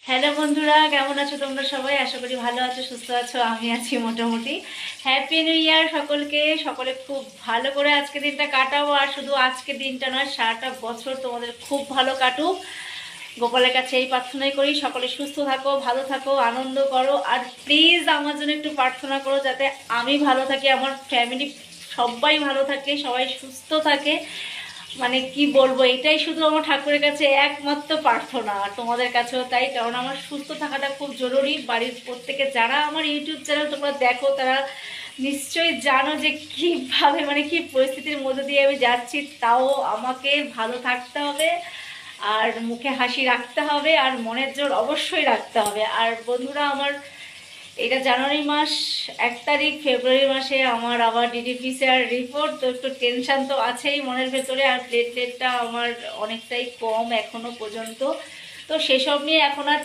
Hello বন্ধুরা, কেমন আছো তোমরা সবাই? আশা করি ভালো আছো, সুস্থ আছো। আমি আছি মোটামুটি। হ্যাপি নিউ ইয়ার সকলকে। সকলে খুব ভালো করে আজকে দিনটা কাটাও, আর শুধু আজকে দিনটা নয়, সারাটা বছর তোমাদের খুব ভালো কাটুক। গোপালের কাছে এই প্রার্থনাই করি, সকলে সুস্থ থাকো, ভালো থাকো, আনন্দ করো। আর প্লিজ আমার জন্য একটু প্রার্থনা করো যাতে আমি ভালো থাকি, আমার ফ্যামিলি সবাই ভালো থাকে, সবাই সুস্থ থাকে। মানে কি বলবো, এটাই শুধু আমার ঠাকুরের কাছে একমাত্র প্রার্থনা, আর তোমাদের কাছেও তাই। কারণ আমার সুস্থ থাকাটা খুব জরুরি। বাড়ির প্রত্যেকে যারা আমার ইউটিউব চ্যানেল তোমরা দেখো, তারা নিশ্চয়ই জানো যে কীভাবে মানে কি পরিস্থিতির মধ্যে দিয়ে আমি যাচ্ছি। তাও আমাকে ভালো থাকতে হবে, আর মুখে হাসি রাখতে হবে, আর মনের জোর অবশ্যই রাখতে হবে। আর বন্ধুরা, আমার এটা জানুয়ারি মাস 1 তারিখ, ফেব্রুয়ারি মাসে আমার আবার ডিডিপিসিআর রিপোর্ট, তো একটু টেনশান তো আছেই মনের ভেতরে। আর প্লেটলেটটা আমার অনেকটাই কম এখনো পর্যন্ত, তো সেসব নিয়ে এখন আর